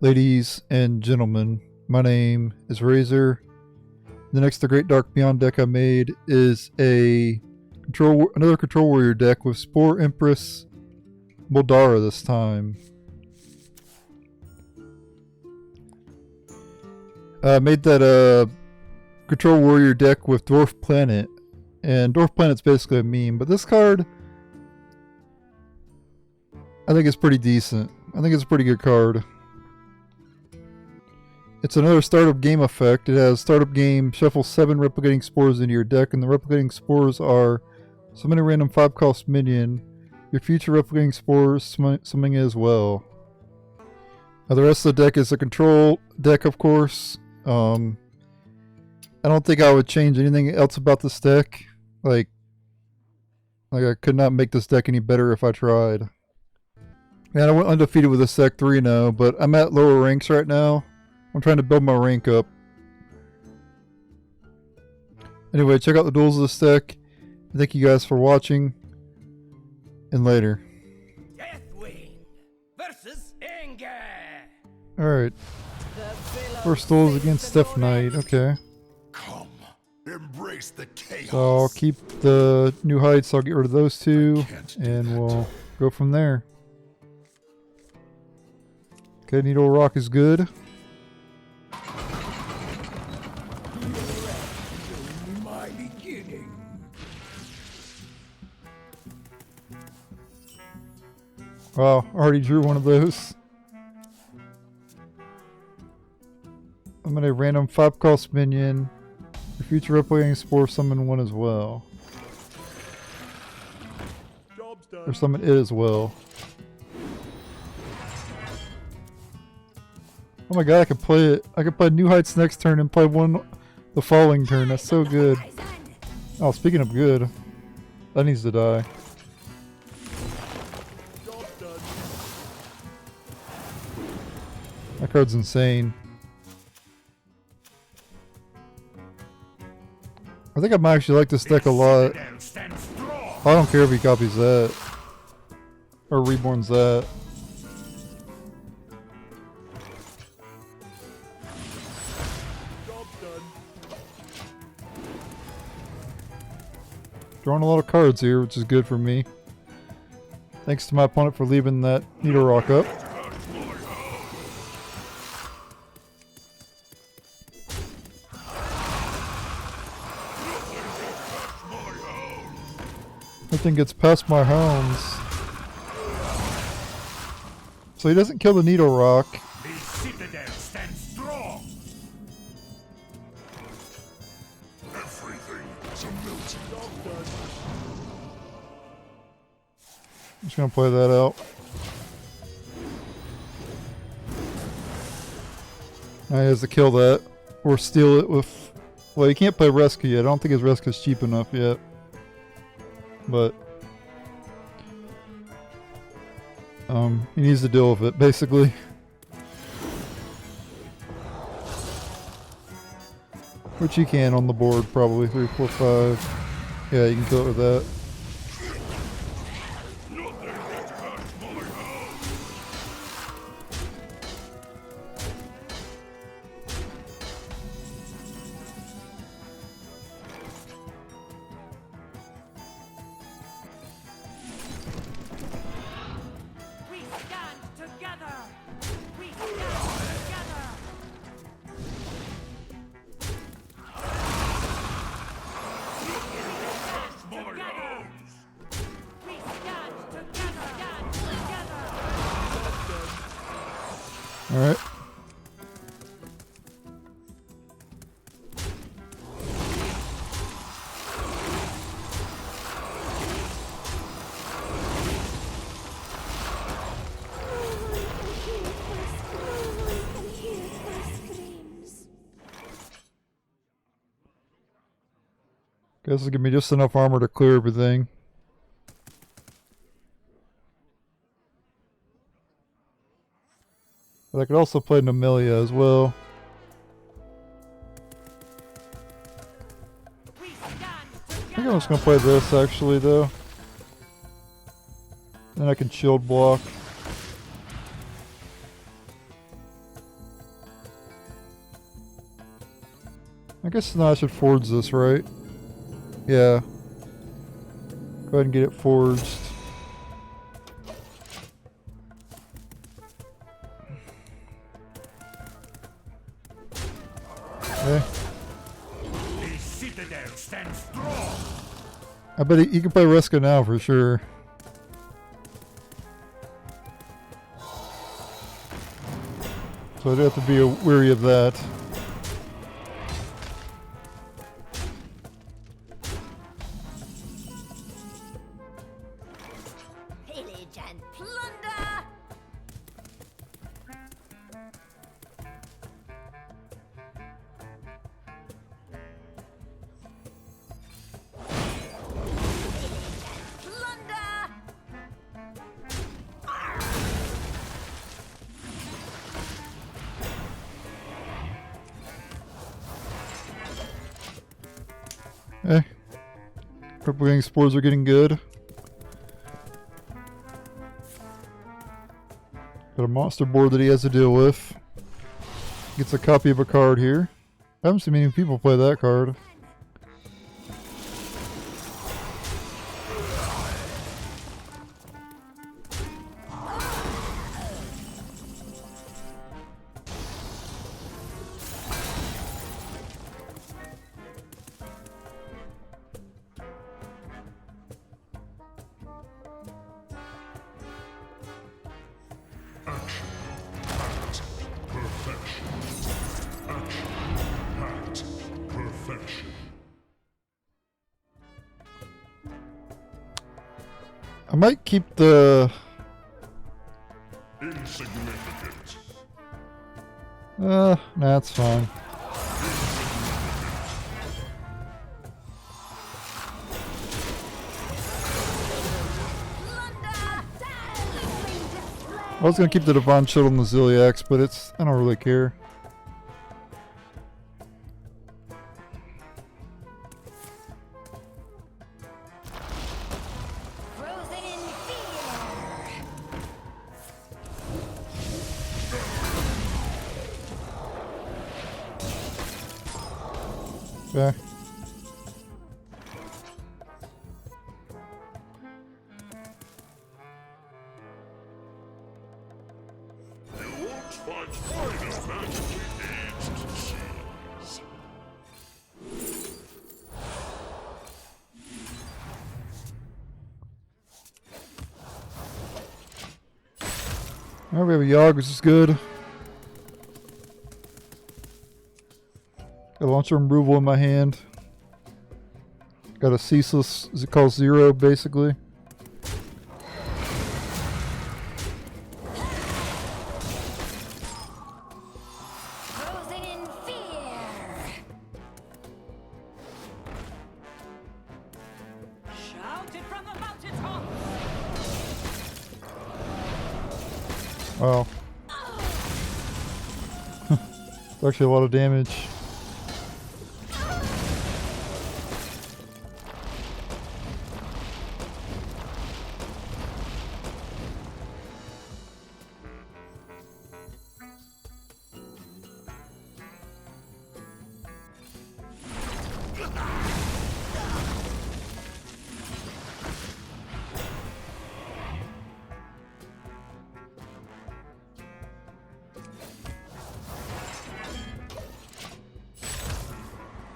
Ladies and gentlemen, my name is Razor. The next The Great Dark Beyond deck I made is another Control Warrior deck with Spore Empress Moldara this time. I made that Control Warrior deck with Dwarf Planet, and Dwarf Planet's basically a meme, but this card I think is pretty decent. I think it's a pretty good card. It's another startup game effect. It has startup game, shuffle 7 replicating spores into your deck, and the replicating spores are summon a random 5-cost minion. Your future replicating spores summoning it as well. Now the rest of the deck is a control deck, of course. I don't think I would change anything else about this deck. Like I could not make this deck any better if I tried. And I went undefeated with this deck 3-0, but I'm at lower ranks right now. I'm trying to build my rank up. Anyway, check out the duels of this deck. Thank you guys for watching. And later. Deathwing versus Anger. Alright. First duel is against Steph Knight. Okay. Come, embrace the chaos. So I'll keep the new heights. I'll get rid of those two. And we'll go from there. Okay, Needlerock is good. Wow, already drew one of those. I'm gonna random 5-cost minion. Your future replicating spore summon one as well. Or summon it as well. Oh my god, I could play it. I could play New Heights next turn and play one the following turn. That's so good. Oh, speaking of good, that needs to die. That card's insane. I think I might actually like this deck a lot. I don't care if he copies that. Or reborns that. Drawing a lot of cards here, which is good for me. Thanks to my opponent for leaving that Needlerock up. Nothing gets past my hounds. So he doesn't kill the Needlerock. The citadel stands strong. Everything is a melting pot. I'm just gonna play that out. Now he has to kill that or steal it with. Well, he can't play Rescue yet. I don't think his Rescue is cheap enough yet. But he needs to deal with it, basically. Which he can on the board, probably 3, 4, 5. Yeah, you can kill it with that. Alright. Guess it'll give me just enough armor to clear everything. But I could also play Gnomelia as well. I think I'm just going to play this actually though. Then I can shield block. I guess now I should forge this, right? Yeah. Go ahead and get it forged. Okay. The citadel stands strong. I bet he can play Reska now for sure. So I'd have to be wary of that. Pillage and plunder! Plunder! Okay. Propagating spores are getting good. Got a monster board that he has to deal with. Gets a copy of a card here. I haven't seen many people play that card. I might keep the... Insignificant. Nah, it's fine. I was gonna keep the Divine Shield on the Zilliax, but I don't really care. Frozen in fear! Okay. You won't find finer magically aged seeds. Alright, we have a Yogg, which is good. Got a launcher removal in my hand. Got a ceaseless, is it called 0 basically? Frozen in fear! Shout it from the mountaintop! Wow. It's actually a lot of damage.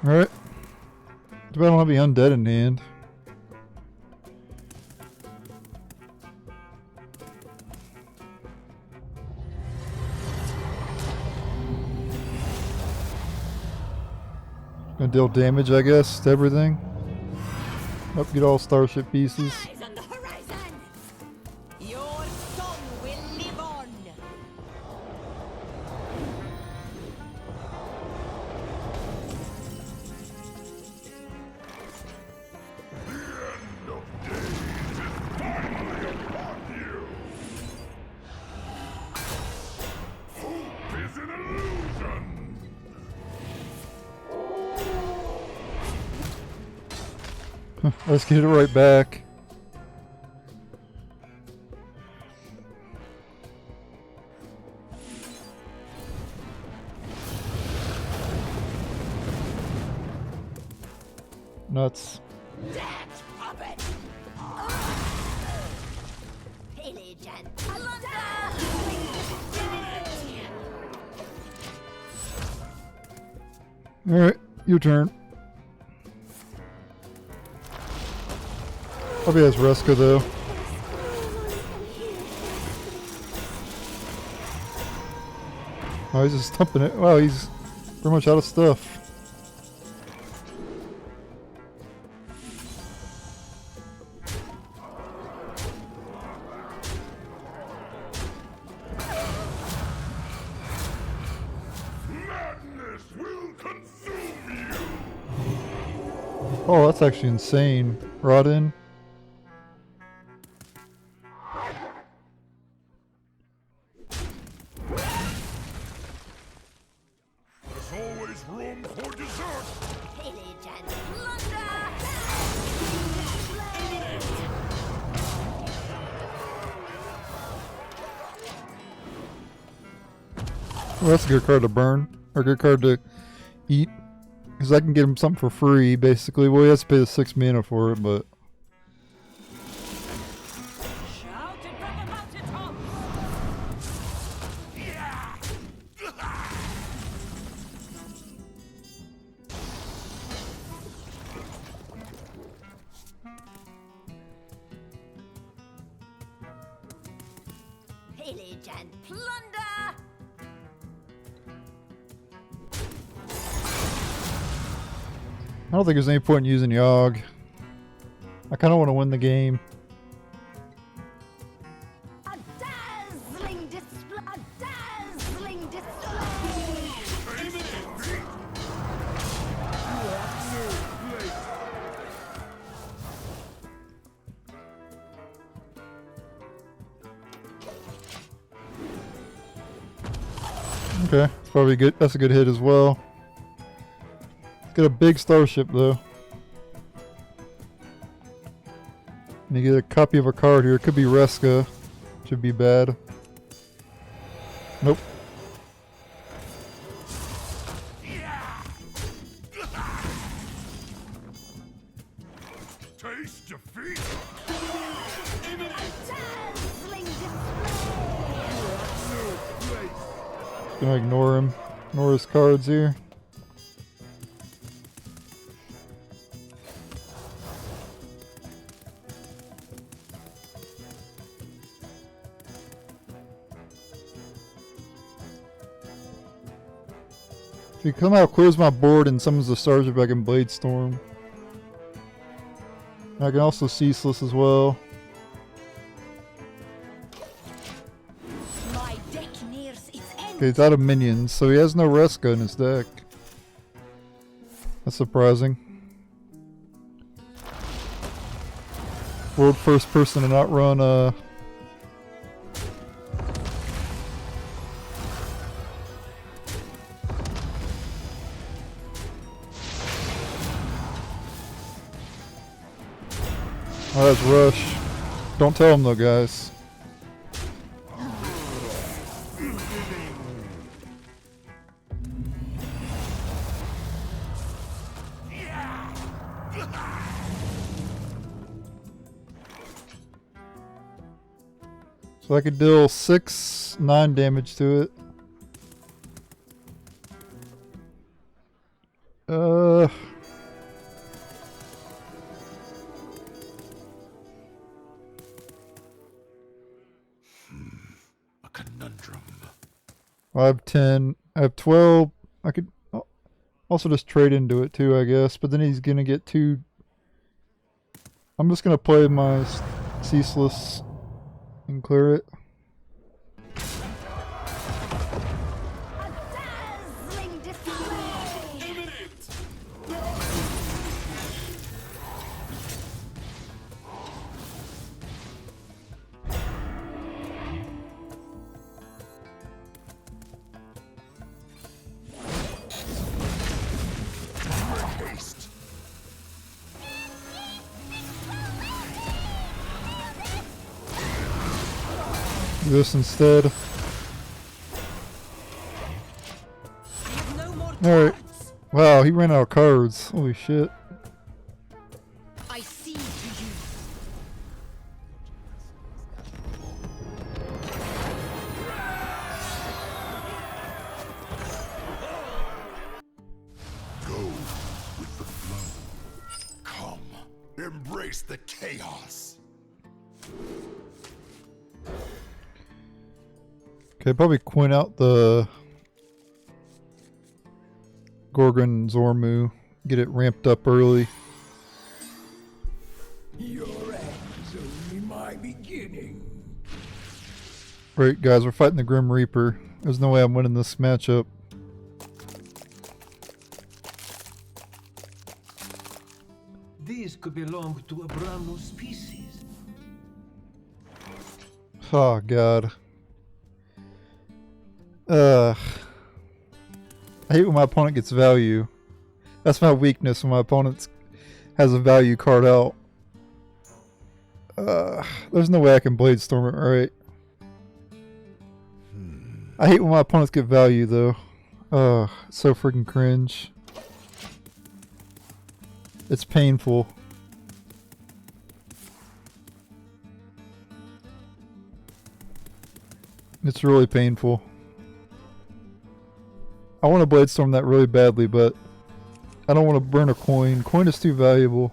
Alright. Too bad I don't have the undead in hand. Gonna deal damage, I guess, to everything. Up, get all starship pieces. Eyes on the horizon! Your son will live on! Is an illusion. Let's get it right back. Nuts. Death puppet. Pillage and plunder. Alright, your turn. Probably has Reska though. Oh, he's just stumping it. Wow, he's pretty much out of stuff. Madness will consume you! Oh, that's actually insane. Rodin. There's always room for dessert! Pillage and plunder. Well, that's a good card to burn. Or a good card to eat. Because I can get him something for free, basically. Well, he has to pay the 6 mana for it, but... Shout it from the mountaintops. Pillage and plunder. I don't think there's any point in using Yogg. I kind of want to win the game. A dazzling display. A dazzling display. Okay, it's probably good. That's a good hit as well. It's got a big starship though. And you get a copy of a card here. It could be Reska. Should be bad. Nope. Taste defeat! Dazzling display. Gonna ignore him. Ignore his cards here. If you come out, clears my board, and summons the starship, I can Bladestorm. I can also Ceaseless as well. My deck nears its end. Okay, he's out of minions, so he has no Reska in his deck. That's surprising. World first person to not run Oh, that's Rush. Don't tell him though, guys. So I could deal 9 damage to it. A conundrum. I have 10. I have 12. I could also just trade into it too, I guess. But then he's gonna get 2. I'm just gonna play my Ceaseless and clear it. A dazzling display. Haste! Do this instead. I have no more Alright. cards. Wow, he ran out of cards. Holy shit. embrace the chaos. Okay, probably coin out the Gorgonzormu. Get it ramped up early. Your end is only my beginning. Right, guys, we're fighting the Grim Reaper. There's no way I'm winning this matchup. These could belong to a brand new species. Oh, God. I hate when my opponent gets value. That's my weakness, when my opponent has a value card out. There's no way I can Bladestorm it right. I hate when my opponents get value, though. It's so freaking cringe. It's painful. It's really painful. I want to Bladestorm that really badly, but I don't want to burn a coin. Coin is too valuable.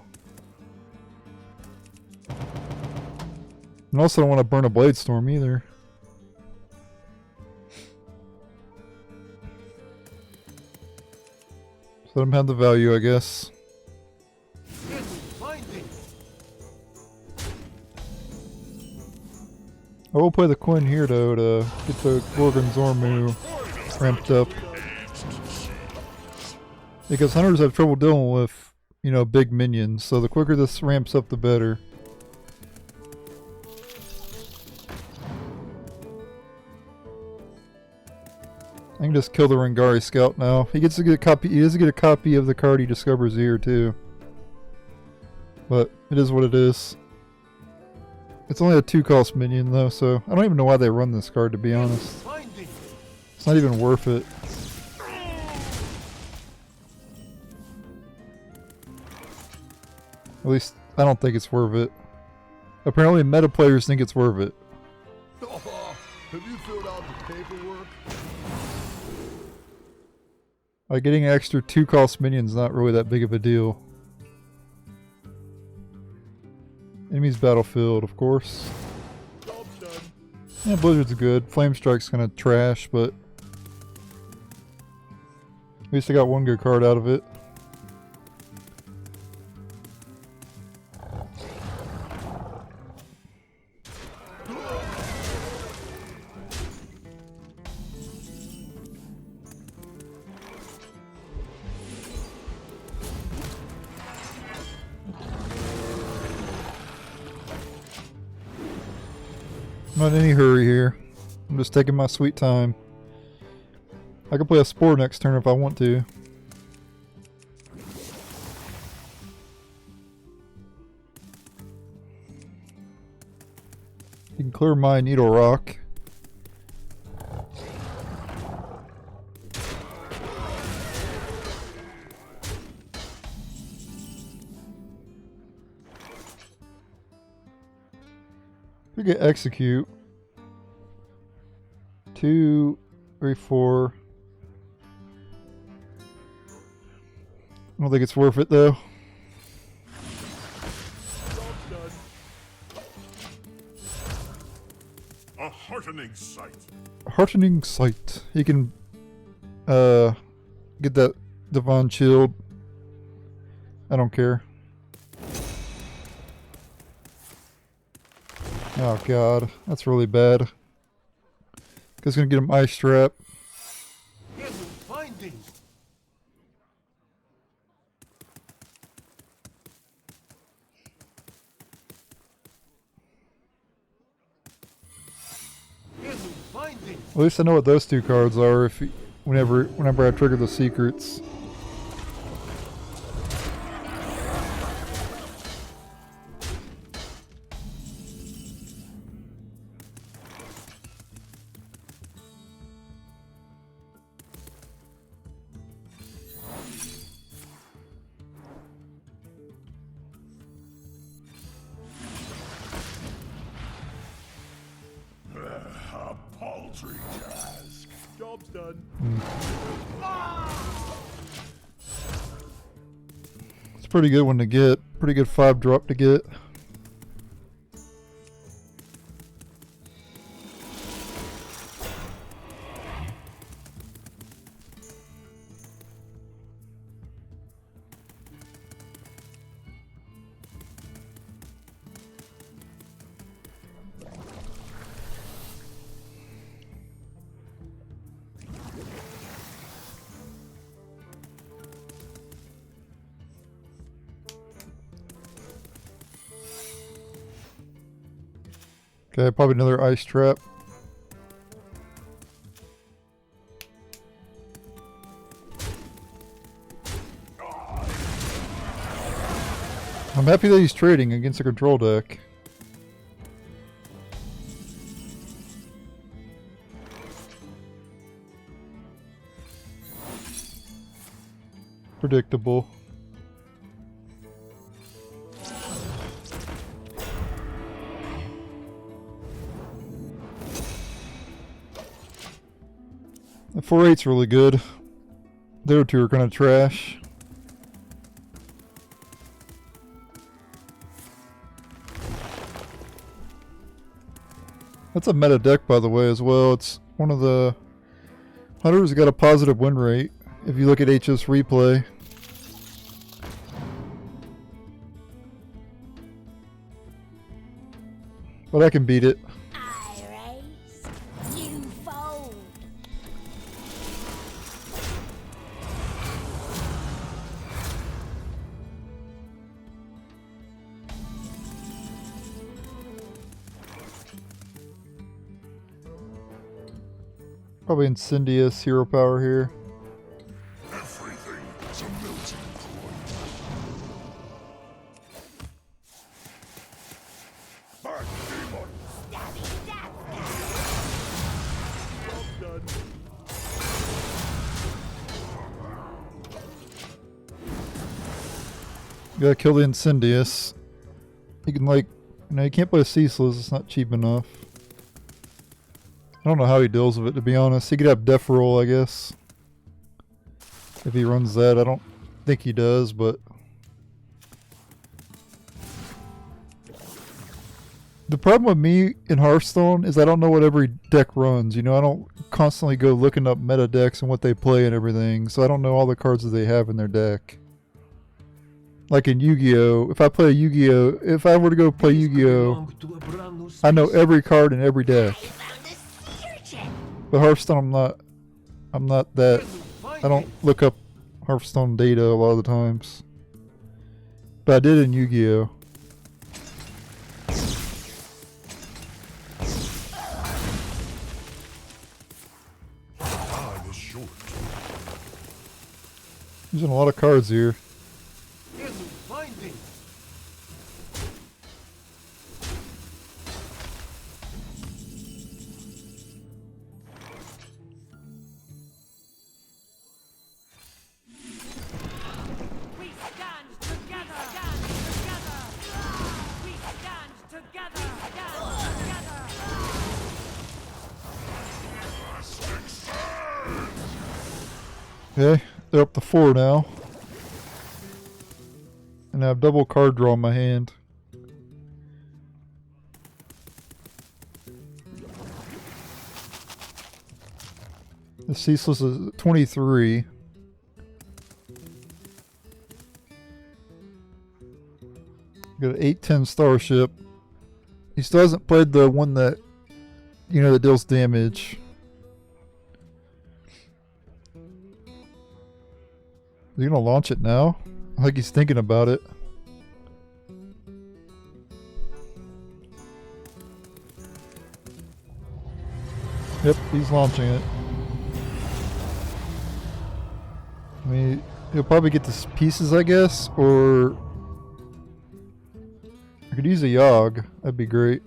And also don't want to burn a Bladestorm either. So let him have the value, I guess. I will play the coin here though to get the Gorgonzormu ramped up. Because hunters have trouble dealing with, you know, big minions, so the quicker this ramps up the better. I can just kill the Rengari Scout now. He gets to get a copy. He doesn't get a copy of the card he discovers here too. But it is what it is. It's only a 2-cost minion though, so I don't even know why they run this card, to be honest. It's not even worth it. At least I don't think it's worth it. Apparently meta players think it's worth it. Have you filled out the paperwork? Like, getting an extra 2-cost minion's not really that big of a deal. Enemy's battlefield, of course. Yeah, Blizzard's good. Flame Strike's kinda trash, but at least I got one good card out of it. I'm not in any hurry here. I'm just taking my sweet time. I can play a Spore next turn if I want to. You can clear my Needlerock. We get execute. 2, 3, 4. I don't think it's worth it though. A heartening sight. A heartening sight. He can get that Divine Shield. I don't care. Oh god, that's really bad. Guys gonna get him Ice Trap. At least I know what those two cards are. If whenever I trigger the secrets. A paltry task. Job's done. It's a pretty good one to get. Pretty good 5-drop to get. Okay, probably another ice trap. I'm happy that he's trading against a control deck. Predictable. The 4/8's really good. The other two are kind of trash. That's a meta deck, by the way, as well. It's one of the hunters got a positive win rate if you look at HS replay. But I can beat it. I raise, you fold. Probably Incindius hero power here. Everything is a melting point. Back, demon. Well done. You gotta kill the Incindius. You can you can't play Ceaseless, it's not cheap enough. I don't know how he deals with it, to be honest. He could have Death Roll, I guess. If he runs that, I don't think he does, but... The problem with me in Hearthstone is I don't know what every deck runs. You know, I don't constantly go looking up meta decks and what they play and everything, so I don't know all the cards that they have in their deck. Like in Yu-Gi-Oh! If I play Yu-Gi-Oh! If I were to go play Yu-Gi-Oh! I know every card in every deck. But Hearthstone, I'm not that, I don't look up Hearthstone data a lot of the times. But I did in Yu-Gi-Oh! Time is short. Using a lot of cards here. Okay, they're up to 4 now. And I have double card draw in my hand. The Ceaseless is 23. Got an 8/10 Starship. He still hasn't played the one that, you know, that deals damage. Is he gonna launch it now? I think he's thinking about it. Yep, he's launching it. I mean, he'll probably get the pieces, I guess, or I could use a Yogg. That'd be great.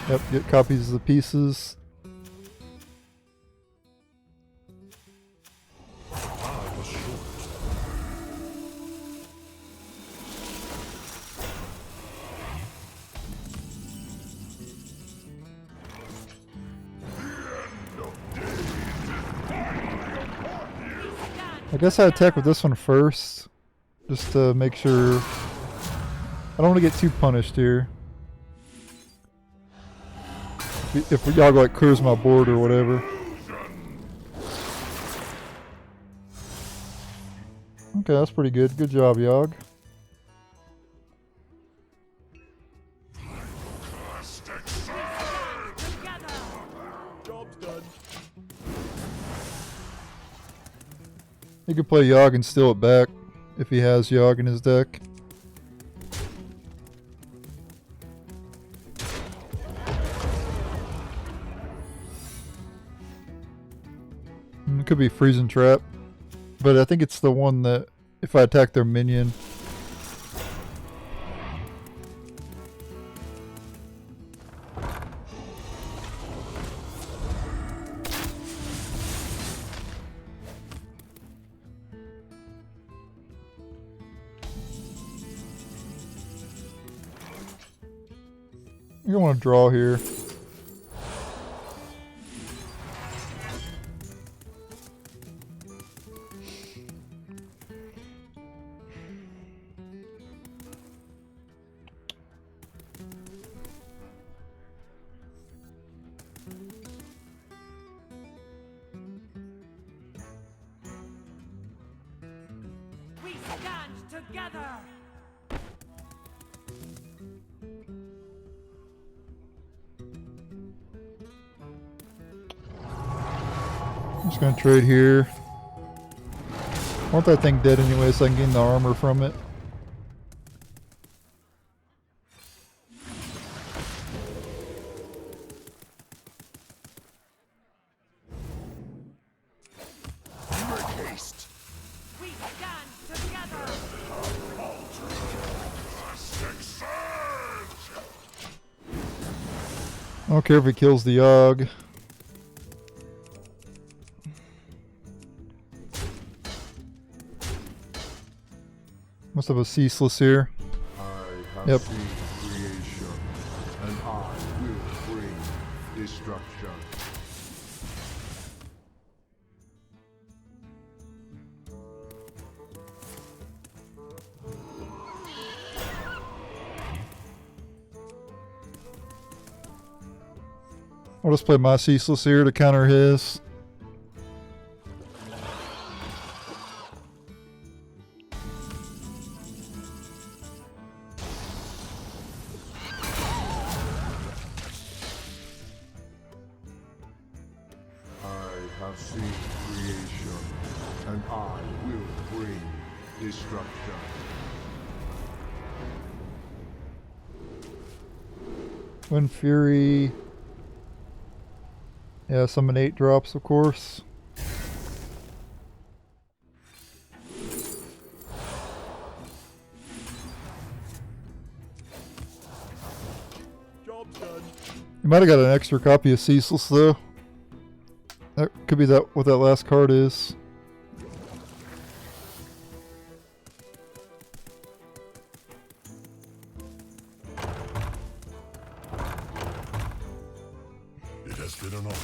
Yep, get copies of the pieces. I guess I attack with this one first, just to make sure. I don't want to get too punished here. If Yogg like clears my board or whatever. Okay, that's pretty good. Good job, Yogg. Job's done. He could play Yogg and steal it back if he has Yogg in his deck. It could be Freezing Trap, but I think it's the one that if I attack their minion. You're gonna want to draw here. We stand together. I'm just gonna trade here. I want that thing dead anyway so I can gain the armor from it. We stand together. I don't care if he kills the Yogg. Must have a Ceaseless here. I have Yep. seen creation, and I will bring destruction. I'll just play my Ceaseless here to counter his. I have seen creation, and I will bring destruction. Wind Fury. Yeah, summon 8 drops, of course. Job's done. You might have got an extra copy of Ceaseless though. That could be that what that last card is. It has been an honor.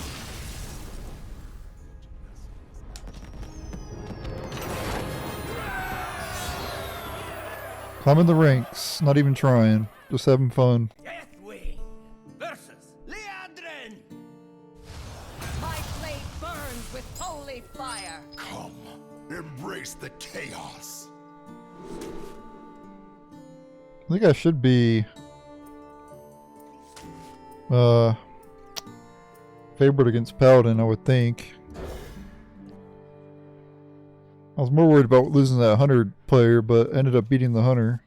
Climbing the ranks, not even trying, just having fun. Deathwing versus Leandrin. My blade burns with holy fire. Come, embrace the chaos. I think I should be favored against Paladin, I would think. I was more worried about losing that Hunter player, but ended up beating the Hunter.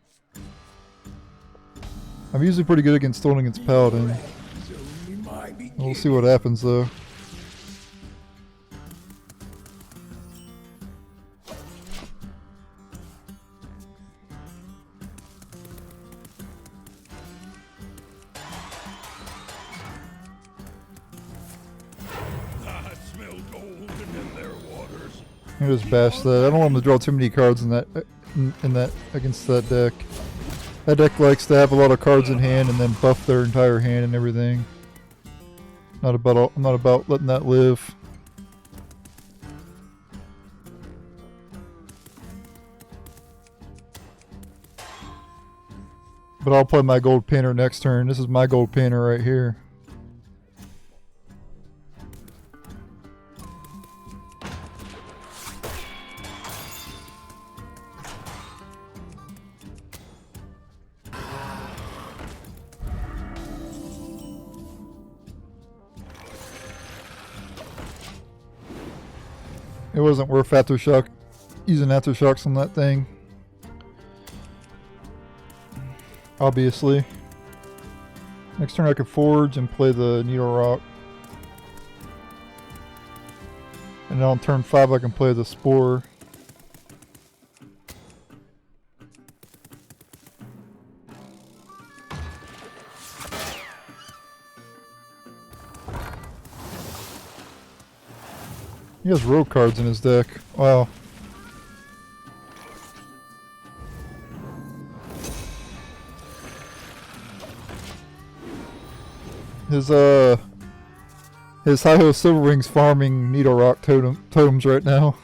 I'm usually pretty good against throwing against Paladin. We'll see what happens though. I smell golden in their waters. I just bash that. I don't want him to draw too many cards in that against that deck. That deck likes to have a lot of cards in hand and then buff their entire hand and everything. I'm not about letting that live. But I'll play my gold painter next turn. This is my gold painter right here. It wasn't worth Aftershock, using Aftershocks on that thing. Obviously. Next turn I could forge and play the Needlerock. And then on turn 5 I can play the Spore. He has rogue cards in his deck. Wow. His Hi-Ho Silverwing's farming Needlerock totems right now.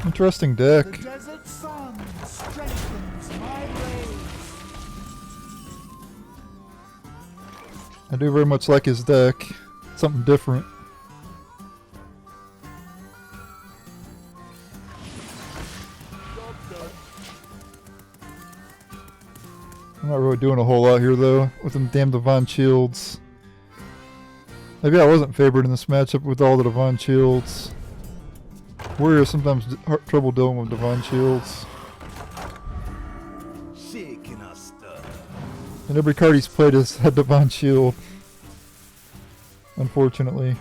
Interesting deck. The desert sun strengthens my rays. I do very much like his deck. Something different. I'm not really doing a whole lot here though, with them damn Divine Shields. Maybe I wasn't favored in this matchup with all the Divine Shields. Warriors sometimes have trouble dealing with Divine Shields. And every card he's played has had Divine Shield. Unfortunately.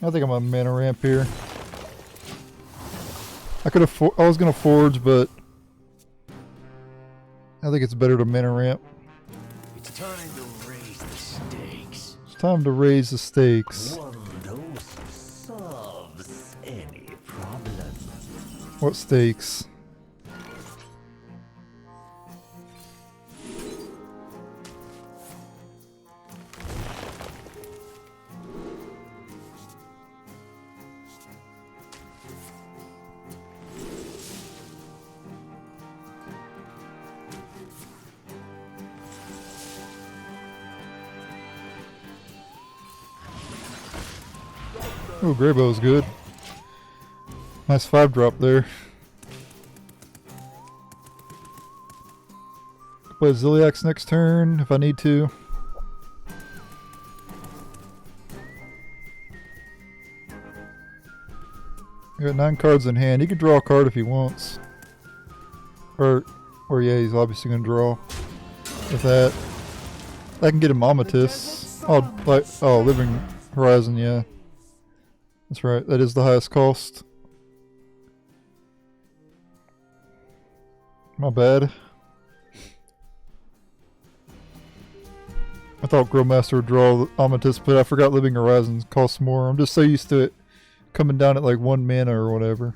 I think I'm on mana ramp here. I was gonna forge, but I think it's better to mana ramp. It's time to raise the stakes. It's time to raise the stakes. One dose solves any problem. What stakes? Oh, Greybow's good. Nice 5-drop there. Play Zilliax next turn if I need to. I got 9 cards in hand. He could draw a card if he wants. Or yeah, he's obviously gonna draw with that. I can get him Amatis. Oh, Living Horizon, yeah. That's right, that is the highest cost. My bad. I thought Grillmaster would draw Amatis, but I forgot Living Horizons costs more. I'm just so used to it coming down at like 1 mana or whatever.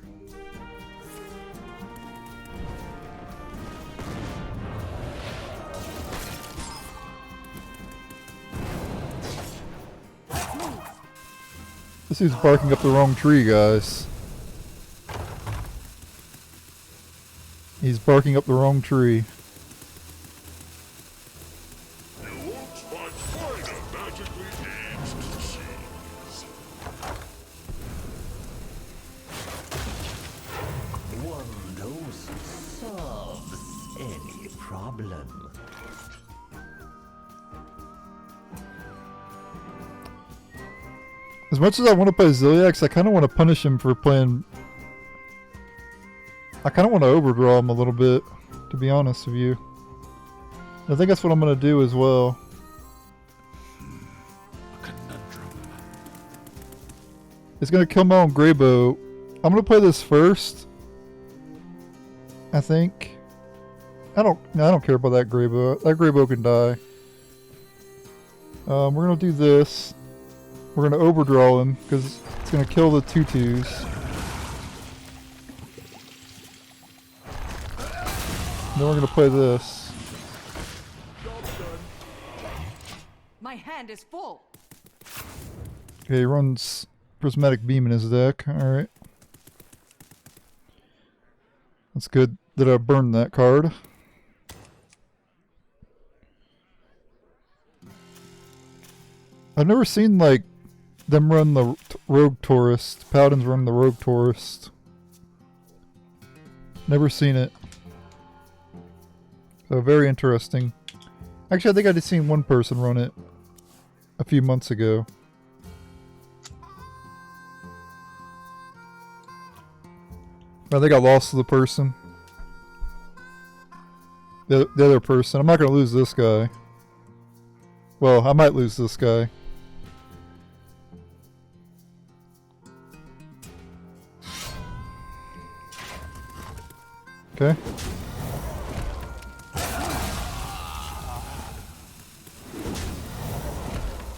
This dude's barking up the wrong tree, guys. He's barking up the wrong tree. One dose solves any problem. As much as I want to play Zilliax, I kind of want to punish him for playing... I kind of want to overdraw him a little bit, to be honest with you. I think that's what I'm going to do as well. It's gonna kill my own Greybow. I'm gonna play this first. I think. I don't care about that Greybow. That Greybow can die. We're gonna do this. We're gonna overdraw him because it's gonna kill the 2/2s. Then we're gonna play this. My hand is full. Okay, he runs Prismatic Beam in his deck. Alright. That's good that I burned that card. I've never seen, like, them run the Rogue Tourist. Paladins run the Rogue Tourist. Never seen it. So, very interesting. Actually, I think I did seen one person run it a few months ago. I think I lost to the person. The other person. I'm not going to lose this guy. Well, I might lose this guy. Okay.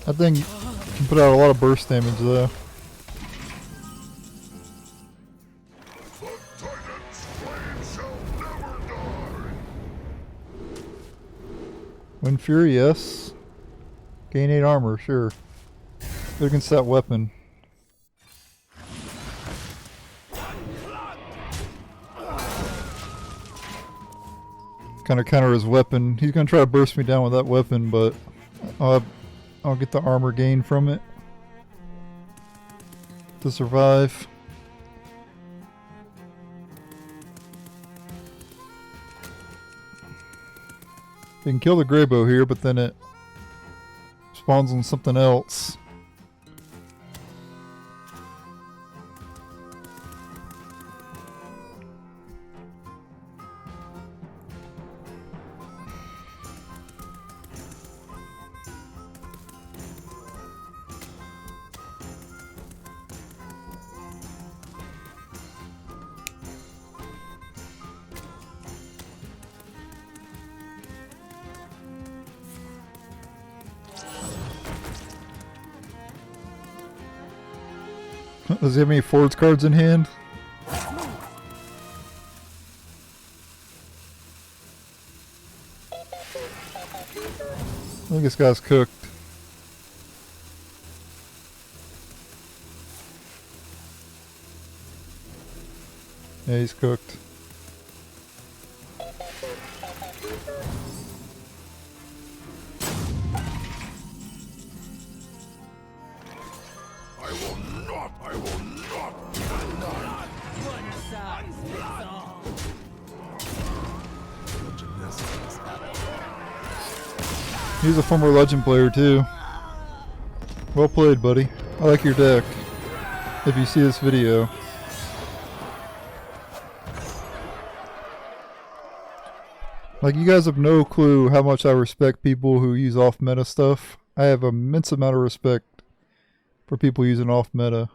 That thing can put out a lot of burst damage though. Wind Fury, yes. Gain 8 armor, sure. Good against that weapon. Kind of counter his weapon. He's gonna try to burst me down with that weapon, but I'll get the armor gain from it to survive. You can kill the Greybow here, but then it spawns on something else. Does he have any forwards cards in hand? I think this guy's cooked. Yeah, he's cooked. He's a former Legend player too. Well played, buddy. I like your deck. If you see this video. Like, you guys have no clue how much I respect people who use off-meta stuff. I have an immense amount of respect for people using off-meta.